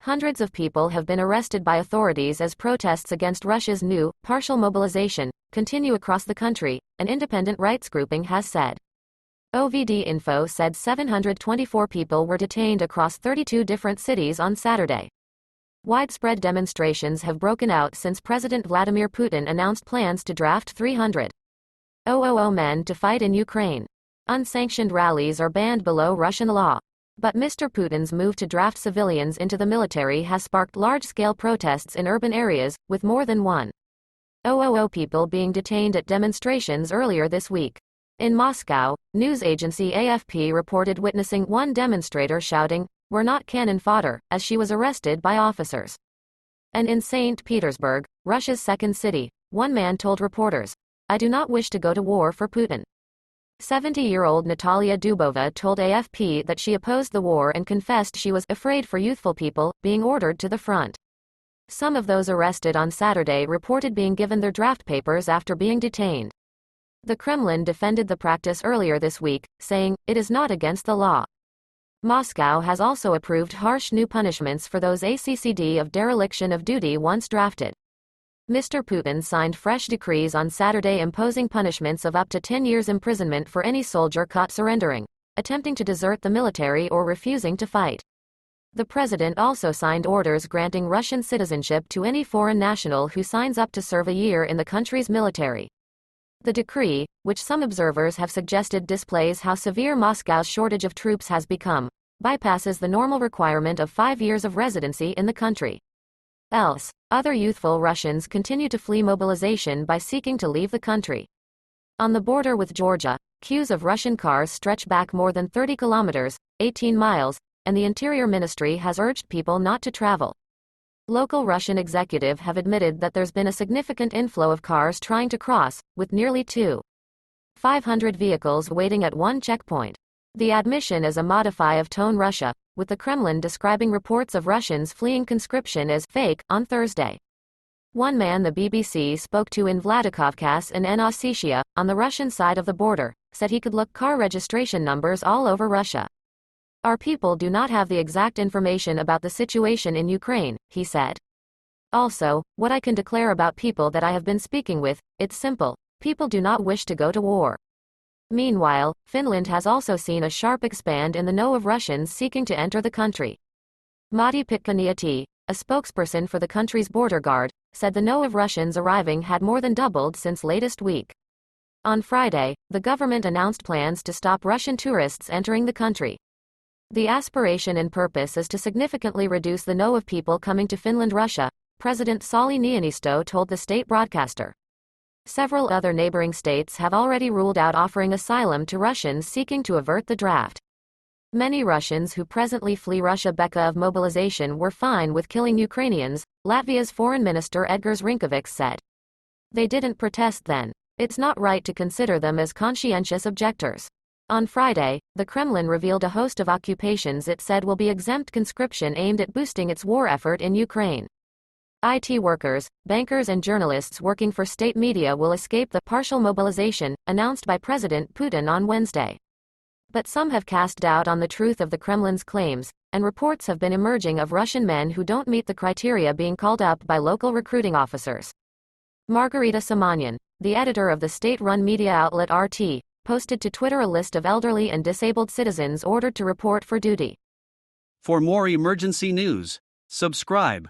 Hundreds of people have been arrested by authorities as protests against Russia's new, partial mobilization, continue across the country, an independent rights grouping has said. OVD Info said 724 people were detained across 32 different cities on Saturday. Widespread demonstrations have broken out since President Vladimir Putin announced plans to draft 300,000 men to fight in Ukraine. Unsanctioned rallies are banned below Russian law. But Mr. Putin's move to draft civilians into the military has sparked large-scale protests in urban areas, with more than 1,000 people being detained at demonstrations earlier this week. In Moscow, news agency AFP reported witnessing one demonstrator shouting, "We're not cannon fodder," as she was arrested by officers. And in St. Petersburg, Russia's second city, one man told reporters, "I do not wish to go to war for Putin." 70-year-old Natalia Dubova told AFP that she opposed the war and confessed she was afraid for youthful people being ordered to the front. Some of those arrested on Saturday reported being given their draft papers after being detained. The Kremlin defended the practice earlier this week, saying, "It is not against the law." Moscow has also approved harsh new punishments for those accused of dereliction of duty once drafted. Mr. Putin signed fresh decrees on Saturday imposing punishments of up to 10 years imprisonment for any soldier caught surrendering, attempting to desert the military or refusing to fight. The president also signed orders granting Russian citizenship to any foreign national who signs up to serve a year in the country's military. The decree, which some observers have suggested displays how severe Moscow's shortage of troops has become, bypasses the normal requirement of 5 years of residency in the country. Else, other youthful Russians continue to flee mobilization by seeking to leave the country. On the border with Georgia, queues of Russian cars stretch back more than 30 kilometers, 18 miles, and the Interior Ministry has urged people not to travel. Local Russian executives have admitted that there's been a significant inflow of cars trying to cross, with nearly 2,500 vehicles waiting at one checkpoint. The admission is a modify of Tone Russia, with the Kremlin describing reports of Russians fleeing conscription as fake on Thursday. One man the BBC spoke to in Vladikavkaz in Ossetia, on the Russian side of the border, said he could look car registration numbers all over Russia. "Our people do not have the exact information about the situation in Ukraine," he said. "Also, what I can declare about people that I have been speaking with, it's simple. People do not wish to go to war." Meanwhile, Finland has also seen a sharp expand in the no of Russians seeking to enter the country. Matti Pitkaniemi, a spokesperson for the country's border guard, said the no of Russians arriving had more than doubled since latest week. On Friday, the government announced plans to stop Russian tourists entering the country. The aspiration and purpose is to significantly reduce the no of people coming to Finland. Russia, President Sauli Niinisto told the state broadcaster. Several other neighboring states have already ruled out offering asylum to Russians seeking to avert the draft. Many Russians who presently flee Russia because of mobilization were fine with killing Ukrainians, Latvia's Foreign Minister Edgars Rinkevics said. They didn't protest then. It's not right to consider them as conscientious objectors. On Friday, the Kremlin revealed a host of occupations it said will be exempt conscription aimed at boosting its war effort in Ukraine. IT workers, bankers and journalists working for state media will escape the partial mobilization, announced by President Putin on Wednesday. But some have cast doubt on the truth of the Kremlin's claims, and reports have been emerging of Russian men who don't meet the criteria being called up by local recruiting officers. Margarita Simonyan, the editor of the state-run media outlet RT, posted to Twitter a list of elderly and disabled citizens ordered to report for duty. For more emergency news, subscribe.